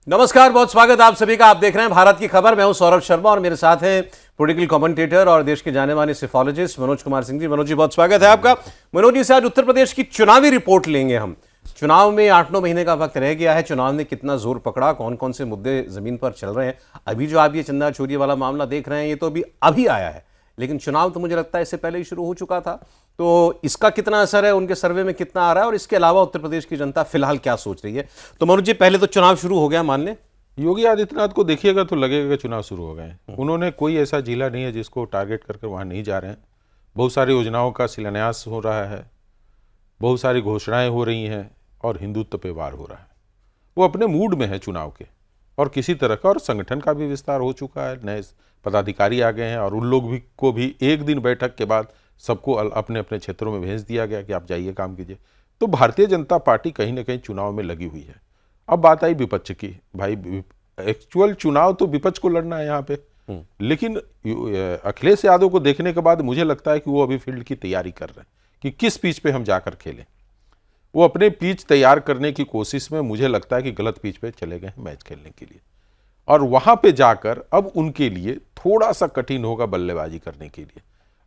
नमस्कार, बहुत स्वागत आप सभी का। आप देख रहे हैं भारत की खबर। मैं हूं सौरभ शर्मा और मेरे साथ हैं पॉलिटिकल कमेंटेटर और देश के जाने माने सिफोलॉजिस्ट मनोज कुमार सिंह जी। मनोज जी, बहुत स्वागत है आपका। मनोज जी से आज उत्तर प्रदेश की चुनावी रिपोर्ट लेंगे हम। चुनाव में 8-9 महीने का वक्त रह गया है। चुनाव ने कितना जोर पकड़ा, कौन कौन से मुद्दे जमीन पर चल रहे हैं। अभी जो आप ये चंदा चोरी वाला मामला देख रहे हैं, ये तो अभी आया है, लेकिन चुनाव तो मुझे लगता है इससे पहले ही शुरू हो चुका था। तो इसका कितना असर है, उनके सर्वे में कितना आ रहा है, और इसके अलावा उत्तर प्रदेश की जनता फिलहाल क्या सोच रही है। तो मनोज जी, पहले तो चुनाव शुरू हो गया मान लें, योगी आदित्यनाथ को देखिएगा तो लगेगा कि चुनाव शुरू हो गए हैं। उन्होंने कोई ऐसा जिला नहीं है जिसको टारगेट करके वहाँ नहीं जा रहे हैं। बहुत सारी योजनाओं का शिलान्यास हो रहा है, बहुत सारी घोषणाएं हो रही हैं और हिंदुत्व पे वार हो रहा है। वो अपने मूड में है चुनाव के, और किसी तरह का, और संगठन का भी विस्तार हो चुका है, नए पदाधिकारी आ गए हैं, और उन लोग भी को भी एक दिन बैठक के बाद सबको अपने अपने क्षेत्रों में भेज दिया गया कि आप जाइए काम कीजिए। तो भारतीय जनता पार्टी कहीं ना कहीं चुनाव में लगी हुई है। अब बात आई विपक्ष की। भाई, एक्चुअल चुनाव तो विपक्ष को लड़ना है यहाँ पे, लेकिन अखिलेश यादव को देखने के बाद मुझे लगता है कि वो अभी फील्ड की तैयारी कर रहे हैं कि किस पिच पे हम जाकर खेलें। वो अपने पिच तैयार करने की कोशिश में मुझे लगता है कि गलत पिच पे चले गए हैं मैच खेलने के लिए, और वहां पे जाकर अब उनके लिए थोड़ा सा कठिन होगा बल्लेबाजी करने के लिए।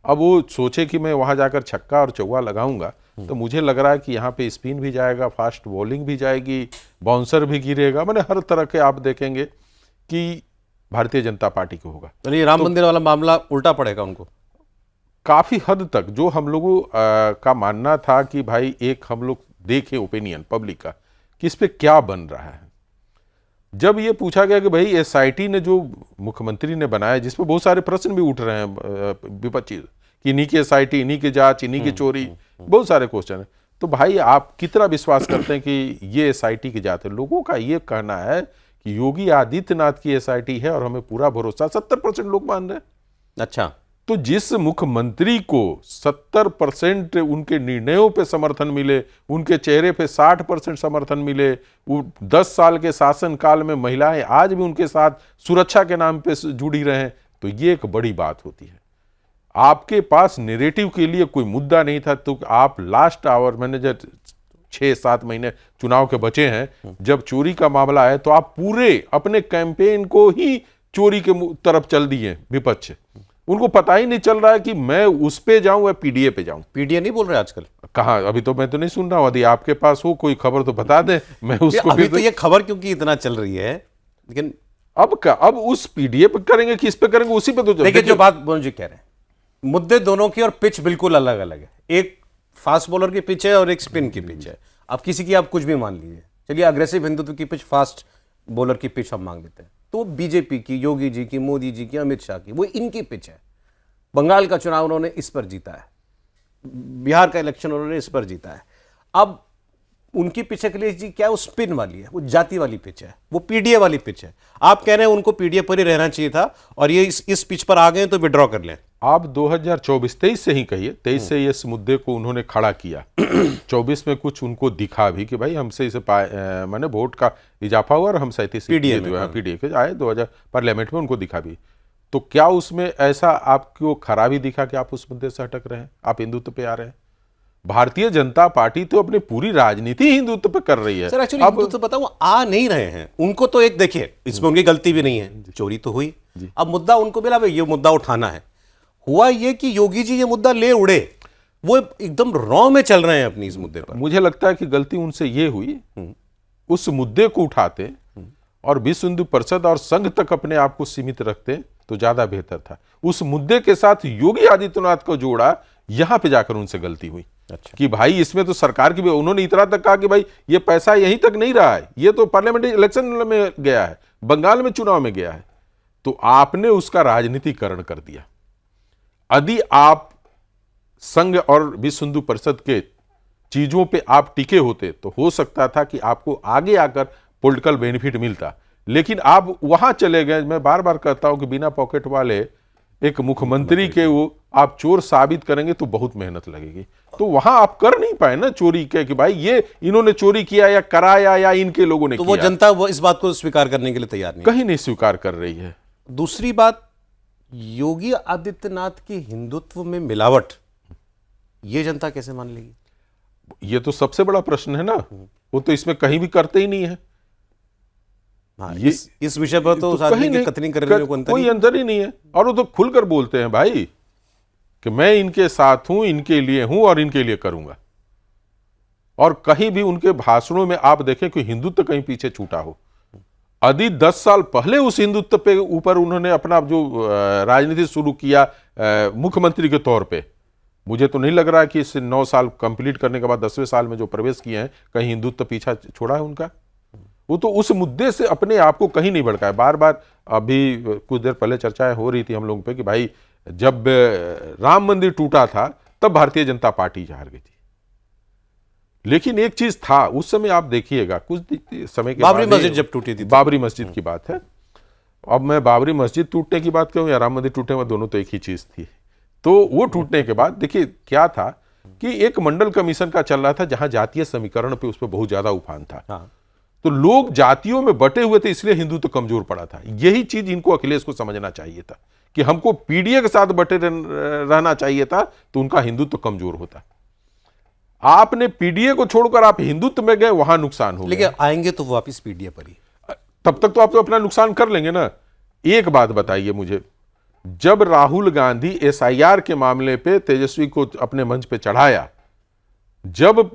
अब वो सोचे कि मैं वहां जाकर छक्का और चौका लगाऊंगा, तो मुझे लग रहा है कि यहाँ पे स्पिन भी जाएगा, फास्ट बॉलिंग भी जाएगी, बाउंसर भी गिरेगा, मैंने हर तरह के आप देखेंगे कि भारतीय जनता पार्टी को होगा। तो ये राम मंदिर वाला मामला उल्टा पड़ेगा उनको काफी हद तक। जो हम लोगों का मानना था कि भाई एक हम लोग देखें ओपिनियन पब्लिक का कि इस पे क्या बन रहा है, जब ये पूछा गया कि भाई एसआईटी ने जो मुख्यमंत्री ने बनाया, जिसपे बहुत सारे प्रश्न भी उठ रहे हैं विपक्षी कि इन्हीं की एसआईटी, इन्हीं की जांच, इन्हीं की चोरी, बहुत सारे क्वेश्चन है। तो भाई आप कितना विश्वास करते हैं कि ये एसआईटी की जांच है? लोगों का ये कहना है कि योगी आदित्यनाथ की एसआईटी है और हमें पूरा भरोसा, 70% लोग मान रहे हैं। अच्छा, तो जिस मुख्यमंत्री को 70% उनके निर्णयों पे समर्थन मिले, उनके चेहरे पे 60% समर्थन मिले, वो 10 साल के शासन काल में महिलाएं आज भी उनके साथ सुरक्षा के नाम पे जुड़ी रहे, तो ये एक बड़ी बात होती है। आपके पास नैरेटिव के लिए कोई मुद्दा नहीं था, तो आप लास्ट आवर, मैंने जब 6-7 महीने चुनाव के बचे हैं, जब चोरी का मामला है तो आप पूरे अपने कैंपेन को ही चोरी के तरफ चल दिए। विपक्ष, उनको पता ही नहीं चल रहा है कि मैं उस पे जाऊं या पीडीए पे जाऊं। पीडीए नहीं बोल रहे आजकल? कहाँ, अभी तो मैं तो नहीं सुन रहा हूं। यदि आपके पास हो कोई खबर तो बता दें, मैं उसको अभी तो ये खबर क्योंकि इतना चल रही है, लेकिन अब उस पीडीए पे करेंगे कि इस पे करेंगे, उसी पे तो देखिए जो बात मनोज जी कह रहे हैं, मुद्दे दोनों की और पिच बिल्कुल अलग अलग है। एक फास्ट बॉलर की पिच है और एक स्पिन की पिच है। अब किसी की आप कुछ भी मान लीजिए, चलिए अग्रेसिव हिंदुत्व की पिच, फास्ट बॉलर की पिच हम मांग लेते हैं, तो बीजेपी की, योगी जी की, मोदी जी की, अमित शाह की, वो इनकी पिच है। बंगाल का चुनाव उन्होंने इस पर जीता है, बिहार का इलेक्शन उन्होंने इस पर जीता है। अब उनकी पिच अखिलेश जी क्या है, वो स्पिन वाली है, वो जाति वाली पिच है, वो पीडीए वाली पिच है। आप कह रहे हैं उनको पीडीए पर ही रहना चाहिए था, और ये इस पिच पर आ गए तो विड्रॉ कर लें। आप 2024-23 से ही कहिए, 23 से इस मुद्दे को उन्होंने खड़ा किया। 24 में कुछ उनको दिखा भी कि भाई हमसे इसे मैंने वोट का इजाफा हुआ और हम 37 पीडीए के आए 2000 पार्लियामेंट में, उनको दिखा भी। तो क्या उसमें ऐसा आपको खराबी दिखा कि आप उस मुद्दे से हटक रहे हैं, आप हिंदुत्व पे आ रहे हैं? भारतीय जनता पार्टी तो अपनी पूरी राजनीति हिंदुत्व पे कर रही है। सर एक्चुअली हिंदुत्व बताऊं, आ नहीं रहे हैं। उनको तो एक देखिए, इसमें उनकी गलती भी नहीं है, चोरी तो हुई, अब मुद्दा उनको मिला, भाई ये मुद्दा उठाना है। हुआ ये कि योगी जी ये मुद्दा ले उड़े, वो एकदम रॉ में चल रहे हैं अपनी इस मुद्दे पर। मुझे लगता है कि गलती उनसे ये हुई, उस मुद्दे को उठाते और विश्व हिंदू परिषद और संघ तक अपने आप को सीमित रखते तो ज्यादा बेहतर था। उस मुद्दे के साथ योगी आदित्यनाथ को जोड़ा, यहां पे जाकर उनसे गलती हुई। अच्छा। कि भाई इसमें तो सरकार की भी, उन्होंने इतना तक कहा कि भाई ये पैसा यहीं तक नहीं रहा है, ये तो पार्लियामेंट्री इलेक्शन में गया है, बंगाल में चुनाव में गया है, तो आपने उसका राजनीतिकरण कर दिया। यदि आप संघ और विश्व हिंदू परिषद के चीजों पे आप टिके होते तो हो सकता था कि आपको आगे आकर पॉलिटिकल बेनिफिट मिलता, लेकिन आप वहां चले गए। मैं बार बार कहता हूं कि बिना पॉकेट वाले एक मुख्यमंत्री के वो आप चोर साबित करेंगे तो बहुत मेहनत लगेगी। तो वहां आप कर नहीं पाए ना चोरी के कि भाई ये इन्होंने चोरी किया या कराया या इनके लोगों ने तो किया। वो जनता वो इस बात को स्वीकार करने के लिए तैयार नहीं, कहीं नहीं स्वीकार कर रही है। दूसरी बात, योगी आदित्यनाथ की हिंदुत्व में मिलावट, ये जनता कैसे मान लेगी? ये तो सबसे बड़ा प्रश्न है ना। वो तो इसमें कहीं भी करते ही नहीं है। हाँ, ये इस विषय पर तो उस आदमी कहीं की नहीं, कतनी करने में कोई अंतर ही नहीं है। और वो तो खुलकर बोलते हैं भाई कि मैं इनके साथ हूं, इनके लिए हूं और इनके लिए करूंगा। और कहीं भी उनके भाषणों में आप देखें कि हिंदुत्व कहीं पीछे छूटा हो। यदि 10 साल पहले उस हिंदुत्व पे ऊपर उन्होंने अपना जो राजनीति शुरू किया मुख्यमंत्री के तौर पे, मुझे तो नहीं लग रहा है कि इस 9 साल कंप्लीट करने के बाद 10वें साल में जो प्रवेश किए हैं कहीं हिंदुत्व पीछा छोड़ा है उनका। वो तो उस मुद्दे से अपने आप को कहीं नहीं भड़काया। बार बार अभी कुछ देर पहले चर्चाएं हो रही थी हम लोगों पे कि भाई जब राम मंदिर टूटा था तब भारतीय जनता पार्टी हार गई थी। लेकिन एक चीज था उस समय, आप देखिएगा कुछ समय के बाबरी बाद मस्जिद जब टूटी थी, बाबरी मस्जिद की बात है। अब मैं बाबरी मस्जिद टूटने की बात करूं या राम मंदिर टूटने में, दोनों तो एक ही चीज थी। तो वो टूटने के बाद देखिए क्या था कि एक मंडल कमीशन का चल रहा था जहां जातीय समीकरण पे उस पर बहुत ज्यादा उफान था। हाँ। तो लोग जातियों में बटे हुए थे, इसलिए हिंदू तो कमजोर पड़ा था। यही चीज इनको, अखिलेश को समझना चाहिए था कि हमको पीडीए के साथ बटे रहना चाहिए था, तो उनका हिंदुत्व तो कमजोर होता। आपने पीडीए को छोड़कर आप हिंदुत्व में गए, वहां नुकसान हो गया। लेकिन आएंगे तो वापिस पीडीए पर ही। तब तक तो आप तो अपना नुकसान कर लेंगे ना। एक बात बताइए मुझे, जब राहुल गांधी एसआईआर के मामले पे तेजस्वी को अपने मंच पे चढ़ाया, जब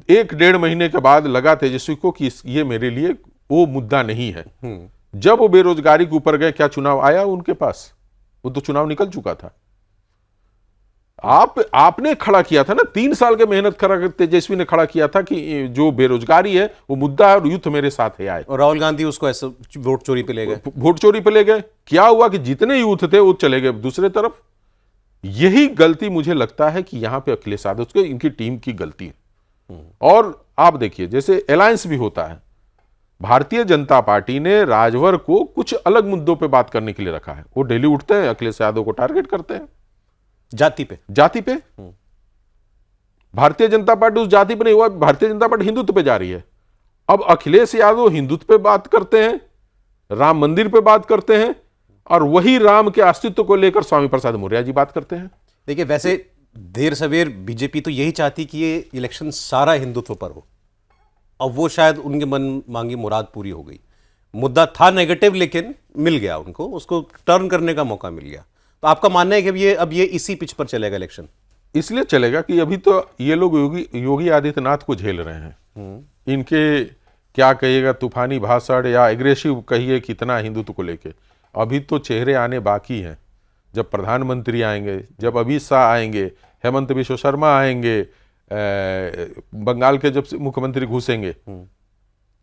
1-1.5 महीने के बाद लगा तेजस्वी को कि ये मेरे लिए वो मुद्दा नहीं है, जब वो बेरोजगारी के ऊपर गए, क्या चुनाव आया उनके पास? वो तो चुनाव निकल चुका था। आपने खड़ा किया था ना, 3 साल के मेहनत करा तेजस्वी ने खड़ा किया था कि जो बेरोजगारी है वो मुद्दा है और यूथ मेरे साथ है आए। और राहुल गांधी उसको ऐसे वोट चोरी पे ले गए। वोट चोरी पे ले गए। क्या हुआ कि जितने यूथ थे वो चले गए दूसरे तरफ। यही गलती मुझे लगता है कि यहां पे अखिलेश यादव के, इनकी टीम की गलती है। और आप देखिए जैसे अलायंस भी होता है, भारतीय जनता पार्टी ने राजभर को कुछ अलग मुद्दों पे बात करने के लिए रखा है। वो डेली उठते हैं, अखिलेश यादव को टारगेट करते हैं जाति पे। भारतीय जनता पार्टी उस जाति पे नहीं हुआ, भारतीय जनता पार्टी हिंदुत्व पे जा रही है। अब अखिलेश यादव हिंदुत्व पे बात करते हैं, राम मंदिर पे बात करते हैं, और वही राम के अस्तित्व को लेकर स्वामी प्रसाद मौर्य जी बात करते हैं। देखिए वैसे देर सवेर बीजेपी तो यही चाहती कि ये इलेक्शन सारा हिंदुत्व पर हो। अब वो शायद उनके मन मांगी मुराद पूरी हो गई। मुद्दा था नेगेटिव लेकिन मिल गया उनको, उसको टर्न करने का मौका मिल गया। तो आपका मानना है कि अब ये इसी पिच पर चलेगा इलेक्शन? इसलिए चलेगा कि अभी तो ये लोग योगी आदित्यनाथ को झेल रहे हैं। इनके क्या कहिएगा, तूफानी भाषण या एग्रेसिव कहिए कितना हिंदुत्व को लेके, अभी तो चेहरे आने बाकी हैं। जब प्रधानमंत्री आएंगे, जब अमित शाह आएंगे, हेमंत बिश्व शर्मा आएंगे, बंगाल के जब मुख्यमंत्री घुसेंगे,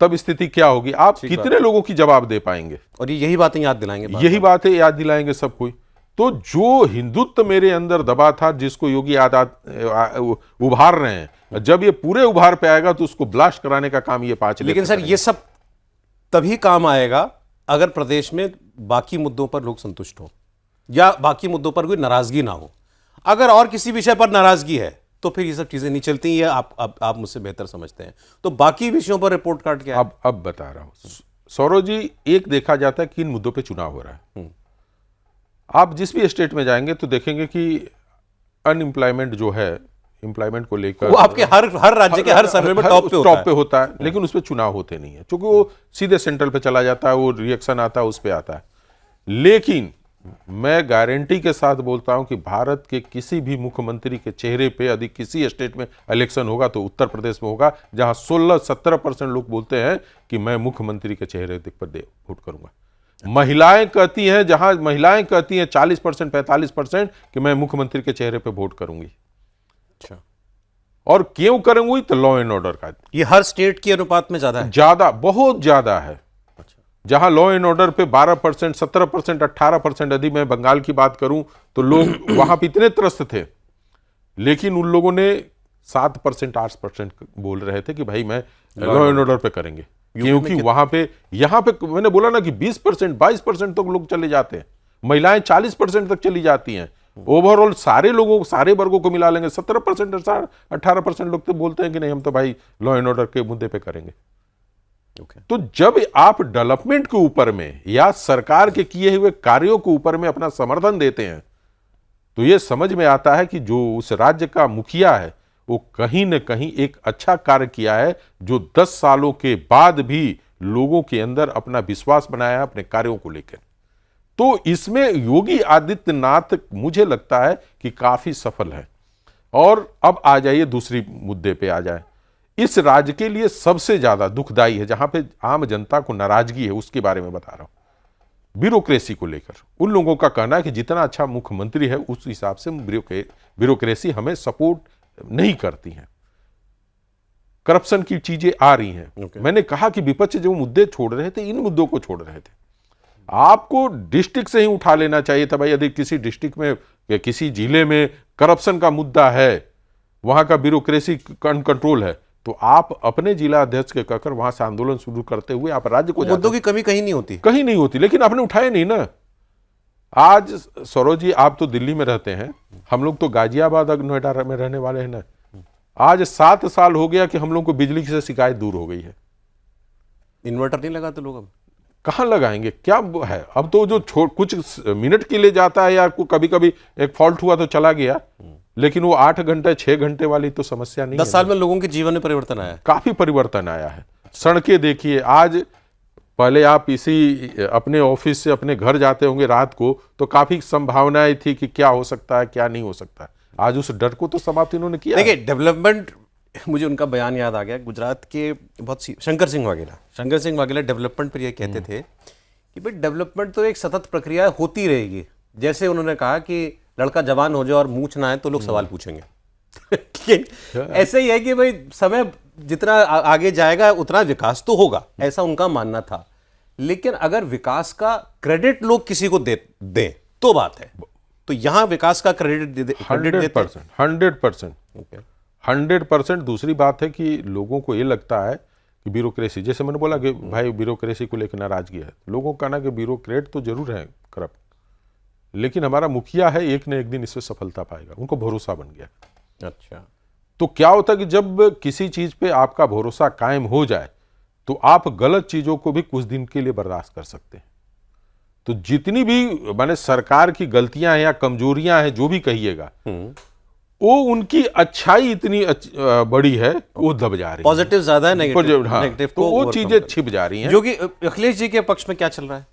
तब स्थिति क्या होगी? आप कितने लोगों की जवाब दे पाएंगे? और यही बातें याद दिलाएंगे, यही बातें याद दिलाएंगे सब कोई। तो जो हिंदुत्व मेरे अंदर दबा था, जिसको योगी उभार रहे हैं, जब ये पूरे उभार पे आएगा तो उसको ब्लास्ट कराने का काम ये 5 लेकिन सर ये सब तभी काम आएगा अगर प्रदेश में बाकी मुद्दों पर लोग संतुष्ट हो या बाकी मुद्दों पर कोई नाराजगी ना हो। अगर और किसी विषय पर नाराजगी है तो फिर ये सब चीजें नहीं चलती। ये आप मुझसे बेहतर समझते हैं। तो बाकी विषयों पर रिपोर्ट कार्ड क्या है? अब बता रहा हूं सौरव जी। एक देखा जाता है किन मुद्दों पे चुनाव हो रहा है। आप जिस भी स्टेट में जाएंगे तो देखेंगे कि अनएम्प्लॉयमेंट जो है, एम्प्लॉयमेंट को लेकर वो आपके हर राज्य के हर सर्वे में टॉप पे होता है, लेकिन उस पर चुनाव होते नहीं है, क्योंकि वो सीधे सेंट्रल पे चला जाता है, वो रिएक्शन आता है, उस पर आता है। लेकिन मैं गारंटी के साथ बोलता हूं कि भारत के किसी भी मुख्यमंत्री के चेहरे पे यदि किसी स्टेट में इलेक्शन होगा तो उत्तर प्रदेश में होगा, जहां 16-17% लोग बोलते हैं कि मैं मुख्यमंत्री के चेहरे पर वोट करूंगा। महिलाएं कहती हैं, जहां महिलाएं कहती हैं 40%, 45% कि मैं मुख्यमंत्री के चेहरे पे वोट करूंगी। अच्छा, और क्यों करूंगी? तो लॉ एंड ऑर्डर का। ये हर स्टेट के अनुपात में ज्यादा है? ज्यादा, बहुत ज्यादा है। जहां लॉ एंड ऑर्डर पे 12%, 17%, 18%, यदि मैं बंगाल की बात करूं तो लोग वहां पे इतने त्रस्त थे, लेकिन उन लोगों ने 7%, 8% बोल रहे थे कि भाई मैं लॉ एंड ऑर्डर पे करेंगे, क्योंकि वहां पे, यहां पे मैंने बोला ना कि 20%, 22% तक लोग चले जाते हैं, महिलाएं 40% तक चली जाती हैं। ओवरऑल सारे लोगों, सारे वर्गों को मिला लेंगे 17%, 18% लोग तो बोलते हैं कि नहीं हम तो भाई लॉ एंड ऑर्डर के मुद्दे पे करेंगे। तो जब आप डेवलपमेंट के ऊपर में या सरकार के किए हुए कार्यों के ऊपर में अपना समर्थन देते हैं, तो यह समझ में आता है कि जो उस राज्य का मुखिया है वो कहीं न कहीं एक अच्छा कार्य किया है, जो 10 सालों के बाद भी लोगों के अंदर अपना विश्वास बनाया है अपने कार्यों को लेकर। तो इसमें योगी आदित्यनाथ मुझे लगता है कि काफी सफल है। और अब आ जाइए दूसरी मुद्दे पे आ जाए, इस राज्य के लिए सबसे ज्यादा दुखदाई है, जहां पे आम जनता को नाराजगी है, उसके बारे में बता रहा हूं। ब्यूरोक्रेसी को लेकर उन लोगों का कहना है कि जितना अच्छा मुख्यमंत्री है उस हिसाब से ब्यूरोक्रेसी हमें सपोर्ट नहीं करती है, करप्शन की चीजें आ रही हैं। मैंने कहा कि विपक्ष जो मुद्दे छोड़ रहे थे, इन मुद्दों को छोड़ रहे थे। आपको डिस्ट्रिक्ट से ही उठा लेना चाहिए था भाई। यदि किसी डिस्ट्रिक्ट में या किसी जिले में करप्शन का मुद्दा है, वहां का ब्यूरोक्रेसी कंट्रोल है, तो आप अपने जिला अध्यक्ष के कहकर वहां से आंदोलन शुरू करते हुए आप राज्य को मुद्दों की कमी कहीं नहीं होती, कहीं नहीं होती, लेकिन आपने उठाए नहीं ना। आज सौरभ जी आप तो दिल्ली में रहते हैं, हम लोग तो गाजियाबाद नोएडा में रहने वाले हैं ना। आज 7 साल हो गया कि हम लोग को बिजली से शिकायत दूर हो गई है। इन्वर्टर नहीं लगाते लोग, अब कहां लगाएंगे, क्या है। अब तो जो कुछ मिनट के लिए जाता है यार, कभी कभी एक फॉल्ट हुआ तो चला गया, लेकिन वो 8 घंटे 6 घंटे वाली तो समस्या नहीं है। 10 साल में लोगों के जीवन में परिवर्तन आया है, काफी परिवर्तन आया है। सड़कें देखिए, आज पहले आप इसी अपने ऑफिस से अपने घर जाते होंगे रात को, तो काफी संभावनाएं थी कि क्या हो सकता है क्या नहीं हो सकता है। आज उस डर को तो समाप्त इन्होंने किया। देखिए डेवलपमेंट, मुझे उनका बयान याद आ गया, गुजरात के बहुत सी शंकर सिंह वाघेला डेवलपमेंट पर ये कहते थे कि भाई डेवलपमेंट तो एक सतत प्रक्रिया होती रहेगी। जैसे उन्होंने कहा कि लड़का जवान हो जाए और मूंछ ना आए तो लोग सवाल पूछेंगे। ऐसे ही है कि भाई समय जितना आगे जाएगा उतना विकास तो होगा, ऐसा उनका मानना था। लेकिन अगर विकास का क्रेडिट लोग किसी को दें तो बात है, तो यहां विकास का क्रेडिट 100%। दूसरी बात है कि लोगों को ये लगता है कि ब्यूरोक्रेसी, जैसे मैंने बोला कि भाई ब्यूरोक्रेसी को लेकर नाराजगी है, लोगों का कहना कि ब्यूरोक्रेट तो जरूर है करप्ट, लेकिन हमारा मुखिया है, एक न एक दिन इसमें सफलता पाएगा, उनको भरोसा बन गया। अच्छा, तो क्या होता है कि जब किसी चीज पे आपका भरोसा कायम हो जाए तो आप गलत चीजों को भी कुछ दिन के लिए बर्दाश्त कर सकते हैं। तो जितनी भी माने सरकार की गलतियां हैं या कमजोरियां हैं, जो भी कहिएगा, वो उनकी अच्छाई इतनी बड़ी है, वो दब जा रही है। पॉजिटिव ज्यादा है, नेगेटिव तो वो चीजें छिप जा रही हैं। जो कि अखिलेश जी के पक्ष में क्या चल रहा है?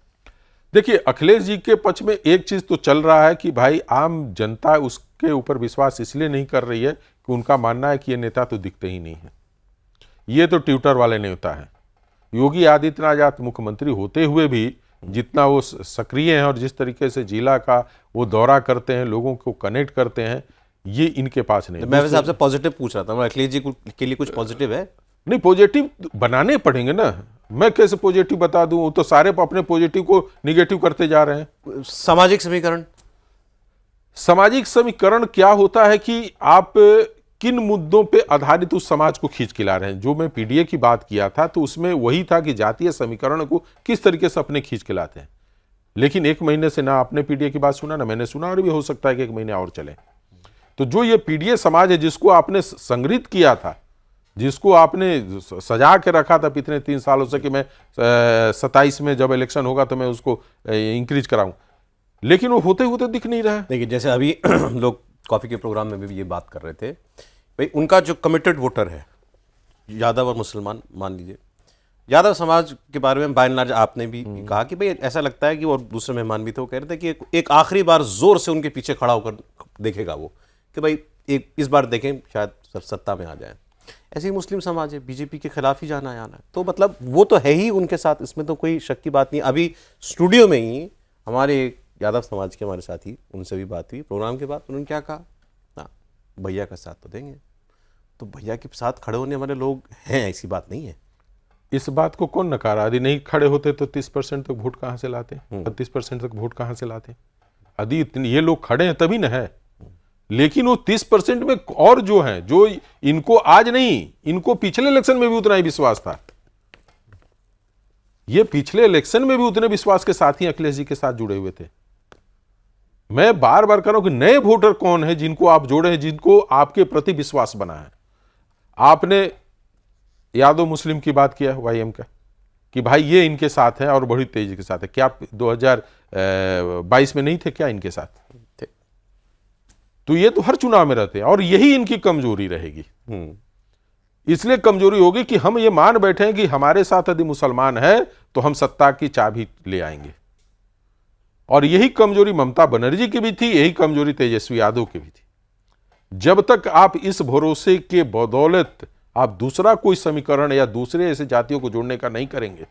देखिए, अखिलेश जी के पक्ष में एक चीज तो चल रहा है कि भाई आम जनता उसके ऊपर विश्वास इसलिए नहीं कर रही है कि उनका मानना है कि ये नेता तो दिखते ही नहीं है, ये तो ट्विटर वाले नेता है। योगी आदित्यनाथ मुख्यमंत्री होते हुए भी जितना वो सक्रिय हैं और जिस तरीके से जिला का वो दौरा करते हैं, लोगों को कनेक्ट करते हैं, ये इनके पास नहीं। मैं वैसे आपसे पॉजिटिव पूछ रहा था, अखिलेश जी के लिए कुछ पॉजिटिव है? नहीं, पॉजिटिव बनाने पड़ेंगे ना। मैं कैसे पॉजिटिव बता दूं, तो सारे अपने पॉजिटिव को निगेटिव करते जा रहे हैं। सामाजिक समीकरण क्या होता है कि आप किन मुद्दों पे आधारित उस समाज को खींच के ला रहे हैं। जो मैं पीडीए की बात किया था तो उसमें वही था कि जातीय समीकरण को किस तरीके से अपने खींच के लाते हैं। लेकिन 1 महीने से ना आपने पीडीए की बात सुना ना मैंने सुना, और भी हो सकता है कि 1 महीने और चले। तो जो ये पीडीए समाज है, जिसको आपने संग्रहित किया था, जिसको आपने सजा के रखा था पिछले 3 सालों से कि मैं 27 में जब इलेक्शन होगा तो मैं उसको इंक्रीज कराऊं, लेकिन वो होते होते दिख नहीं रहा। देखिए, जैसे अभी लोग कॉफी के प्रोग्राम में भी ये बात कर रहे थे, भाई उनका जो कमिटेड वोटर है, यादव और मुसलमान, मान लीजिए यादव समाज के बारे में बाय एंड लार्ज आपने भी कहा कि भाई ऐसा लगता है कि, और दूसरे मेहमान भी थे वो कह रहे थे कि एक आखिरी बार जोर से उनके पीछे खड़ा होकर देखेगा वो, कि भाई एक इस बार देखें शायद सत्ता में आ जाए। ऐसे ही मुस्लिम समाज है, बीजेपी के खिलाफ ही जाना है, तो मतलब वो तो है ही उनके साथ, इसमें तो कोई शक की बात नहीं। अभी स्टूडियो में ही हमारे यादव समाज के हमारे साथी, उनसे भी बात हुई प्रोग्राम के बाद, उन्होंने क्या कहा, हाँ भैया का साथ तो देंगे। तो भैया के साथ खड़े होने वाले लोग हैं, ऐसी बात नहीं है। इस बात को कौन नकारा? यदि नहीं खड़े होते तो 30% तक वोट कहां से लाते, 32% तक वोट कहां से लाते? यदि ये लोग खड़े हैं तभी न है। लेकिन वो 30% में और जो हैं, जो इनको आज नहीं, इनको पिछले इलेक्शन में भी उतना ही विश्वास था, ये पिछले इलेक्शन में भी उतने विश्वास के साथ ही अखिलेश जी के साथ जुड़े हुए थे। मैं बार बार कह रहा हूं कि नए वोटर कौन है जिनको आप जोड़े हैं, जिनको आपके प्रति विश्वास बना है। आपने यादव मुस्लिम की बात किया वाईएम का कि भाई ये इनके साथ है और बड़ी तेजी के साथ है। क्या आप 2022 में नहीं थे क्या इनके साथ? थे। तो ये तो हर चुनाव में रहते हैं और यही इनकी कमजोरी रहेगी। इसलिए कमजोरी होगी कि हम ये मान बैठे हैं कि हमारे साथ यदि मुसलमान है तो हम सत्ता की चाबी ले आएंगे। और यही कमजोरी ममता बनर्जी की भी थी, यही कमजोरी तेजस्वी यादव की भी थी। जब तक आप इस भरोसे के बदौलत आप दूसरा कोई समीकरण या दूसरे ऐसे जातियों को जोड़ने का नहीं करेंगे,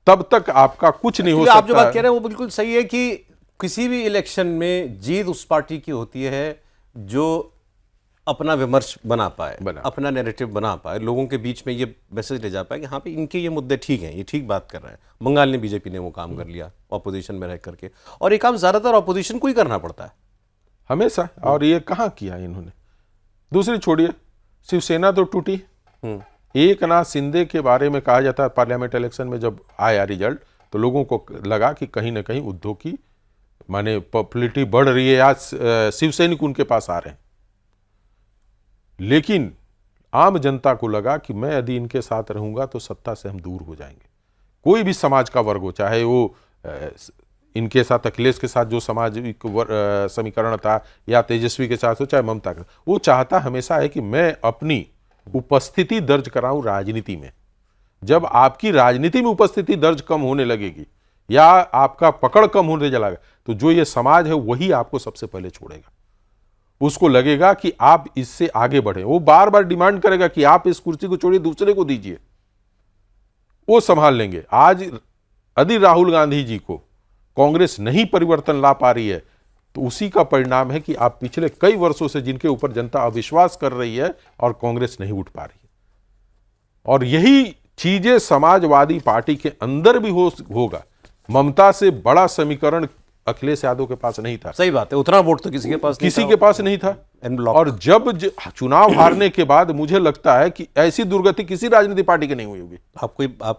तब तक आपका कुछ नहीं हो सकता। आप जो बात कह रहे हैं वो बिल्कुल सही है कि किसी भी इलेक्शन में जीत उस पार्टी की होती है जो अपना विमर्श बना पाए, अपना नैरेटिव बना पाए, लोगों के बीच में ये मैसेज ले जा पाए कि हाँ पे इनके ये मुद्दे ठीक हैं, ये ठीक बात कर रहे हैं। बंगाल ने बीजेपी ने वो काम कर लिया ऑपोजिशन में रह करके, और ये काम ज्यादातर ऑपोजिशन को ही करना पड़ता है हमेशा। और ये कहाँ किया इन्होंने? दूसरी छोड़िए, शिवसेना तो टूटी। एकनाथ शिंदे के बारे में कहा जाता है पार्लियामेंट इलेक्शन में जब आया रिजल्ट तो लोगों को लगा कि कहीं ना कहीं उद्धव की माने पॉपुलैरिटी बढ़ रही है, आज शिवसैनिक उनके पास आ रहे हैं। लेकिन आम जनता को लगा कि मैं यदि इनके साथ रहूंगा तो सत्ता से हम दूर हो जाएंगे। कोई भी समाज का वर्ग हो, चाहे वो इनके साथ अखिलेश के साथ जो सामाजिक समीकरण था या तेजस्वी के साथ हो, चाहे ममता का, वो चाहता हमेशा है कि मैं अपनी उपस्थिति दर्ज कराऊं राजनीति में। जब आपकी राजनीति में उपस्थिति दर्ज कम होने लगेगी या आपका पकड़ कम होने लगेगा तो जो ये समाज है वही आपको सबसे पहले छोड़ेगा। उसको लगेगा कि आप इससे आगे बढ़े, वो बार बार डिमांड करेगा कि आप इस कुर्सी को छोड़िए, दूसरे को दीजिए, वो संभाल लेंगे। आज यदि राहुल गांधी जी को कांग्रेस नहीं परिवर्तन ला पा रही है तो उसी का परिणाम है कि आप पिछले कई वर्षों से जिनके ऊपर जनता अविश्वास कर रही है और कांग्रेस नहीं उठ पा रही है। और यही चीजें समाजवादी पार्टी के अंदर भी होगा। ममता से बड़ा समीकरण अखिलेश यादव के पास नहीं था। सही बात है, उतना वोट तो किसी के पास नहीं था। और जब चुनाव हारने के बाद मुझे लगता है कि ऐसी दुर्गति किसी राजनीतिक पार्टी की नहीं हुई होगी। आप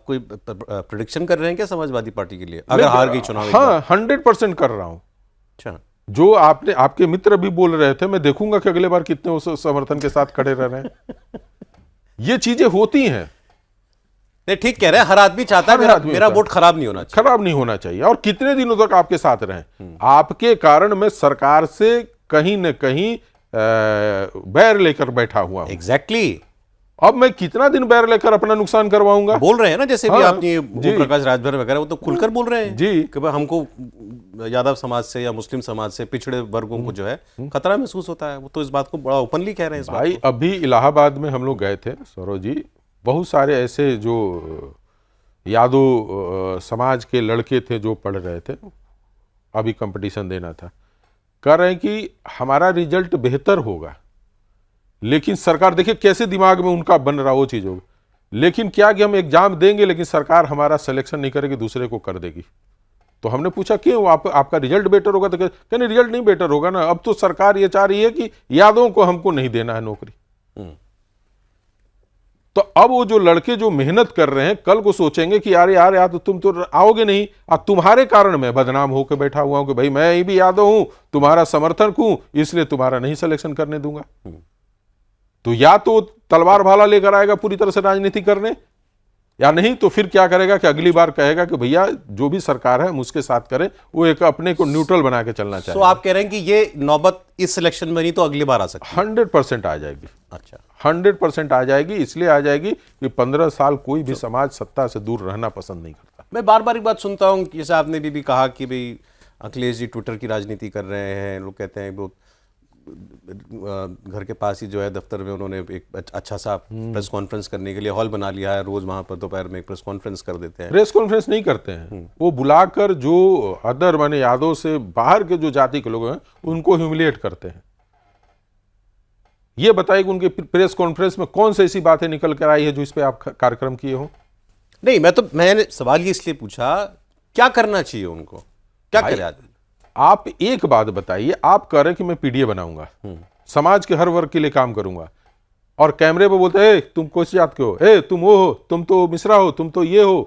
कोई प्रेडिक्शन कर रहे हैं क्या समाजवादी पार्टी के लिए अगर हार गई चुनाव? हाँ, 100% कर रहा हूं। अच्छा, जो आपके मित्र भी बोल रहे थे, मैं देखूंगा कि अगले बार कितने उस समर्थन के साथ खड़े रह रहे हैं। ये चीजें होती हैं। नहीं, ठीक कह रहे हैं, हर आदमी चाहता है मेरा वोट खराब नहीं होना चाहिए। खराब नहीं होना चाहिए। और कितने दिनों तक आपके साथ रहें? आपके कारण मैं सरकार से कहीं न कहीं बैर लेकर बैठा हुआ हूं। एग्जैक्टली। अब मैं कितना दिन बैर लेकर अपना नुकसान करवाऊंगा? बोल रहे हैं ना, जैसे भी आपने प्रकाश राजभर वगैरह वो तो खुलकर बोल रहे हैं जी कि भाई हमको यादव समाज से या मुस्लिम समाज से पिछड़े वर्गों को जो है खतरा महसूस होता है। वो तो इस बात को बड़ा ओपनली कह रहे हैं। इस भाई अभी इलाहाबाद में हम लोग गए थे सौरव जी, बहुत सारे ऐसे जो यादव समाज के लड़के थे जो पढ़ रहे थे, अभी कंपटीशन देना था, कह रहे हैं कि हमारा रिजल्ट बेहतर होगा। लेकिन सरकार, देखिए कैसे दिमाग में उनका बन रहा वो चीज होगी। लेकिन क्या कि हम एग्जाम देंगे लेकिन सरकार हमारा सिलेक्शन नहीं करेगी, दूसरे को कर देगी। तो हमने पूछा क्यों, आपका रिजल्ट बेटर होगा? तो कहने रिजल्ट नहीं बेटर होगा ना, अब तो सरकार ये चाह रही है कि यादवों को हमको नहीं देना है नौकरी। तो अब वो जो लड़के जो मेहनत कर रहे हैं कल को सोचेंगे कि यार तो तुम तो आओगे नहीं, अब तुम्हारे कारण मैं बदनाम होकर बैठा हुआ हूं कि भाई मैं भी यादव हूं, तुम्हारा समर्थक हूं, इसलिए तुम्हारा नहीं सिलेक्शन करने दूंगा। तो या तो तलवार भाला लेकर आएगा पूरी तरह से राजनीति करने, या नहीं तो फिर क्या करेगा कि अगली बार कहेगा कि भैया जो भी सरकार है हम उसके साथ करें, वो एक अपने को न्यूट्रल बना के चलना चाहिए। तो आप कह रहे हैं कि ये नौबत इस सिलेक्शन में नहीं तो अगली बार आ सकती है? 100% आ जाएगी। अच्छा, 100% आ जाएगी। इसलिए आ जाएगी कि 15 साल कोई भी समाज सत्ता से दूर रहना पसंद नहीं करता। मैं बार बार एक बात सुनता हूं, जैसे आपने भी कहा कि भाई अखिलेश जी ट्विटर की राजनीति कर रहे हैं। लोग कहते हैं वो घर के पास ही जो है दफ्तर में उन्होंने एक अच्छा सा प्रेस कॉन्फ्रेंस करने के लिए हॉल बना लिया है, रोज वहां पर दोपहर में एक प्रेस कॉन्फ्रेंस कर देते हैं। प्रेस कॉन्फ्रेंस नहीं करते हैं, वो बुलाकर जो अदर माने यादव से बाहर के जो जाति के लोग हैं उनको ह्यूमिलिएट करते हैं। ये बताइए कि उनके प्रेस कॉन्फ्रेंस में कौन सी ऐसी बातें निकल कर आई है जो इस पे आप कार्यक्रम किए हो? नहीं, मैंने सवाल ये इसलिए पूछा, क्या करना चाहिए उनको, क्या करे? आप एक बात बताइए, आप कह रहे हैं कि मैं पीडीए बनाऊंगा, समाज के हर वर्ग के लिए काम करूंगा, और कैमरे पे बोलते हैं तुम कौन जात के हो, तुम वो हो, तुम तो मिश्रा हो, तुम तो ये हो।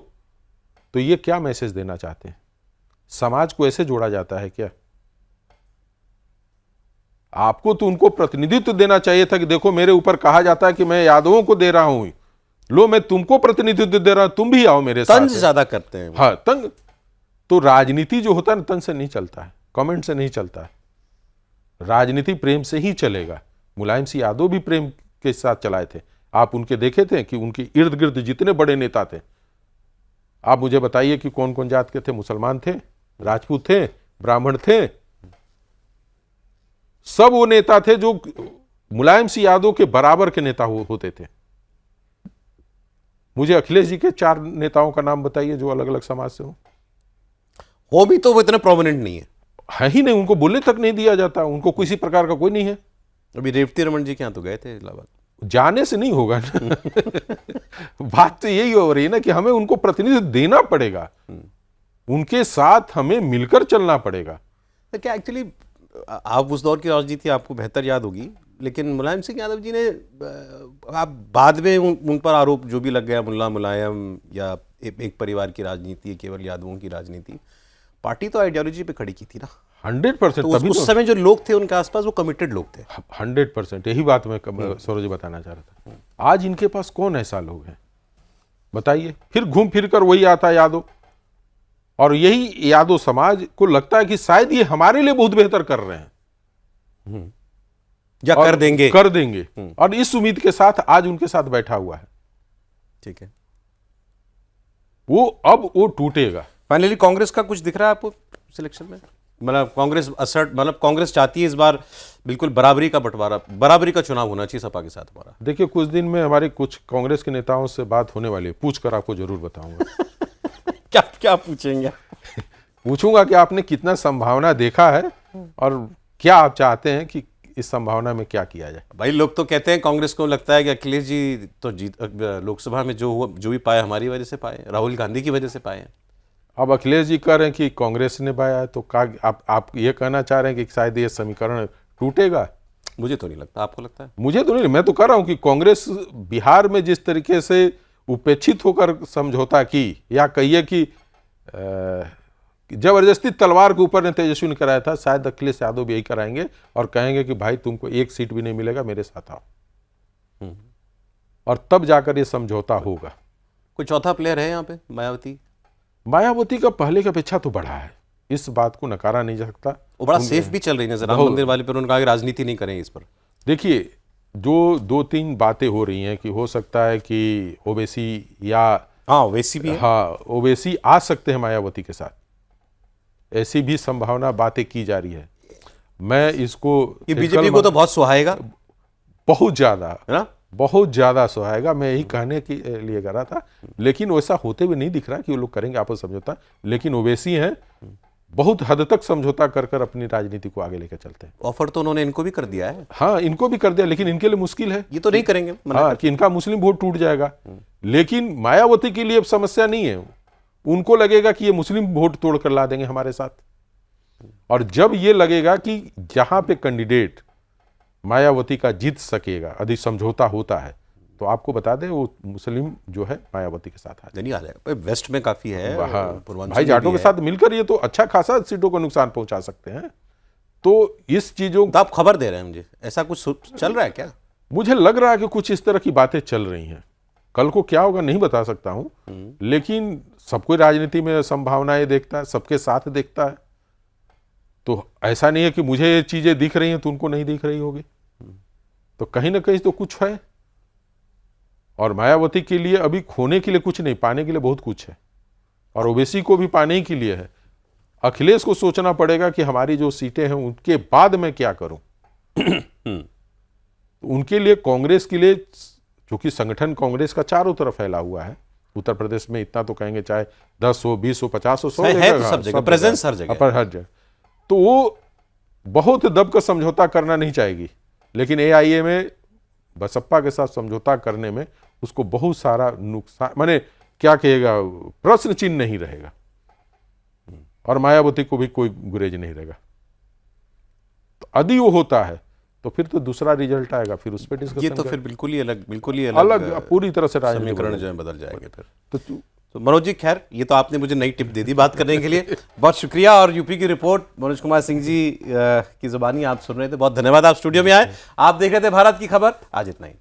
तो ये क्या मैसेज देना चाहते हैं? समाज को ऐसे जोड़ा जाता है क्या? आपको तो उनको प्रतिनिधित्व देना चाहिए था कि देखो मेरे ऊपर कहा जाता है कि मैं यादवों को दे रहा हूं, लो मैं तुमको प्रतिनिधित्व दे रहा हूं, तुम भी आओ मेरे साथ। तंज ज्यादा करते हैं। हाँ, तंग। तो राजनीति जो होता है ना, तंज से नहीं चलता है, कमेंट से नहीं चलता है। राजनीति प्रेम से ही चलेगा। मुलायम सिंह यादव भी प्रेम के साथ चलाए थे। आप उनके देखे थे कि उनके इर्द गिर्द जितने बड़े नेता थे, आप मुझे बताइए कि कौन कौन जात के थे? मुसलमान थे, राजपूत थे, ब्राह्मण थे, सब वो नेता थे जो मुलायम सिंह यादव के बराबर के नेता होते थे। मुझे अखिलेश जी के 4 नेताओं का नाम बताइए जो अलग अलग समाज से हो भी तो वो इतने प्रोमिनेंट नहीं है ही नहीं, उनको बोलने तक नहीं दिया जाता, उनको किसी प्रकार का कोई नहीं है। अभी रेवती रमन जी के यहाँ तो गए थे इलाहाबाद, जाने से नहीं होगा ना बात तो यही हो रही है ना कि हमें उनको प्रतिनिधित्व देना पड़ेगा, उनके साथ हमें मिलकर चलना पड़ेगा। तो क्या एक्चुअली आप उस दौर की राजनीति आपको बेहतर याद होगी, लेकिन मुलायम सिंह यादव जी ने आप बाद में उन पर आरोप जो भी लग गया, मुल्ला मुलायम या एक परिवार की राजनीति, केवल यादवों की राजनीति, पार्टी तो आइडियोलॉजी पे खड़ी की थी ना 100%। तो उस समय जो लोग थे उनके आसपास वो कमिटेड लोग थे 100%। यही बात मैं सौरभ जी बताना चाह रहा था। आज इनके पास कौन ऐसा लोग हैं बताइए? फिर घूम फिर कर वही आता है यादव, और यही यादव समाज को लगता है कि शायद ये हमारे लिए बहुत बेहतर कर रहे हैं या कर देंगे और इस उम्मीद के साथ आज उनके साथ बैठा हुआ है। ठीक है, वो टूटेगा। फाइनली कांग्रेस का कुछ दिख रहा है आपको सिलेक्शन में? मतलब कांग्रेस कांग्रेस चाहती है इस बार बिल्कुल बराबरी का बंटवारा, बराबरी का चुनाव होना चाहिए सपा के साथ हमारा। देखिए कुछ दिन में हमारे कुछ कांग्रेस के नेताओं से बात होने वाली है, पूछ कर आपको जरूर बताऊंगा क्या क्या पूछेंगे? पूछूंगा कि आपने कितना संभावना देखा है और क्या आप चाहते हैं कि इस संभावना में क्या किया जाए। भाई लोग तो कहते हैं, कांग्रेस को लगता है कि अखिलेश जी तो जीत लोकसभा में जो भी पाए हमारी वजह से पाए, राहुल गांधी की वजह से पाए। अब अखिलेश जी कह रहे हैं कि कांग्रेस ने पाया है, तो आप ये कहना चाह रहे हैं कि शायद ये समीकरण टूटेगा? मुझे तो नहीं लगता, आपको लगता है? मुझे तो नहीं, मैं तो कह रहा हूं कि कांग्रेस बिहार में जिस तरीके से उपेक्षित होकर समझौता की, या कहिए कि जबरदस्ती तलवार के ऊपर ने तेजस्वी ने कराया था, शायद अखिलेश यादव भी यही कराएंगे और कहेंगे कि भाई तुमको 1 सीट भी नहीं मिलेगा, मेरे साथ आओ, और तब जाकर ये समझौता होगा। कोई चौथा प्लेयर है यहाँ पे? मायावती का पहले की अपेक्षा तो बढ़ा है, इस बात को नकारा नहीं जा सकता। वो बड़ा सेफ भी चल रही नजर, राम मंदिर वाले पर उन्होंने कहा कि राजनीति नहीं करेंगे इस पर। देखिए जो 2-3 बातें हो रही हैं कि हो सकता है कि ओवैसी या ओवैसी भी है। ओवैसी आ सकते हैं मायावती के साथ, ऐसी भी संभावना बातें की जा रही है। मैं इसको ये बीजेपी को तो बहुत सुहाएगा, बहुत ज्यादा है ना, बहुत ज्यादा सुहाएगा। मैं यही कहने के लिए कर रहा था, लेकिन वैसा होते हुए नहीं दिख रहा कि वो लोग करेंगे आपस समझौता। लेकिन ओवैसी हैं, बहुत हद तक समझौता कर कर अपनी राजनीति को आगे लेकर चलते हैं। ऑफर तो उन्होंने इनको भी कर दिया है। हाँ, इनको भी कर दिया, लेकिन इनके लिए मुश्किल है। ये तो नहीं करेंगे, हाँ, कि इनका मुस्लिम वोट टूट जाएगा। लेकिन मायावती के लिए अब समस्या नहीं है, उनको लगेगा कि ये मुस्लिम वोट तोड़ कर ला देंगे हमारे साथ। और जब ये लगेगा कि जहां पे कैंडिडेट मायावती का जीत सकेगा, अधिक समझौता होता है, तो आपको बता दें वो मुस्लिम जो है मायावती के साथ आ जाएगा। वेस्ट में काफी है, भाई जाटों के साथ मिलकर ये तो अच्छा खासा सीटों को नुकसान पहुंचा सकते हैं। तो इस चीजों तो आप खबर दे रहे हैं मुझे, ऐसा कुछ चल रहा है क्या? मुझे लग रहा है कि कुछ इस तरह की बातें चल रही हैं। कल को क्या होगा नहीं बता सकता हूं, लेकिन सब कोई राजनीति में संभावनाएं देखता है, सबके साथ देखता है। तो ऐसा नहीं है कि मुझे ये चीजें दिख रही हैं तो उनको नहीं दिख रही होगी, तो कहीं ना कहीं तो कुछ है। और मायावती के लिए अभी खोने के लिए कुछ नहीं, पाने के लिए बहुत कुछ है, और ओवैसी को भी पाने ही के लिए है। अखिलेश को सोचना पड़ेगा कि हमारी जो सीटें हैं उनके बाद मैं क्या करूं। उनके लिए, कांग्रेस के लिए, क्योंकि संगठन कांग्रेस का चारों तरफ फैला हुआ है, उत्तर प्रदेश में इतना तो कहेंगे चाहे 10 हो, 20 हो, 50 हो, 100 है तो सब जगह प्रेजेंस, हर जगह। तो वो बहुत दब का समझौता करना नहीं चाहेगी, लेकिन एआईए में बसपा के साथ समझौता करने में उसको बहुत सारा नुकसान, माने क्या कहेगा, प्रश्न चिन्ह नहीं रहेगा, और मायावती को भी कोई गुरेज नहीं रहेगा। तो यदि वो होता है तो फिर तो दूसरा रिजल्ट आएगा, फिर उस पर डिस्कशन। ये तो फिर बिल्कुल ही अलग पूरी तरह से समीकरण जो है बदल जाएंगे फिर। तो मनोज जी, खैर ये तो आपने मुझे नई टिप दे दी बात करने के लिए, बहुत शुक्रिया। और यूपी की रिपोर्ट मनोज कुमार सिंह जी की जुबानी आप सुन रहे थे, बहुत धन्यवाद। आप स्टूडियो में आए, आप देख रहे थे भारत की खबर। आज इतना ही।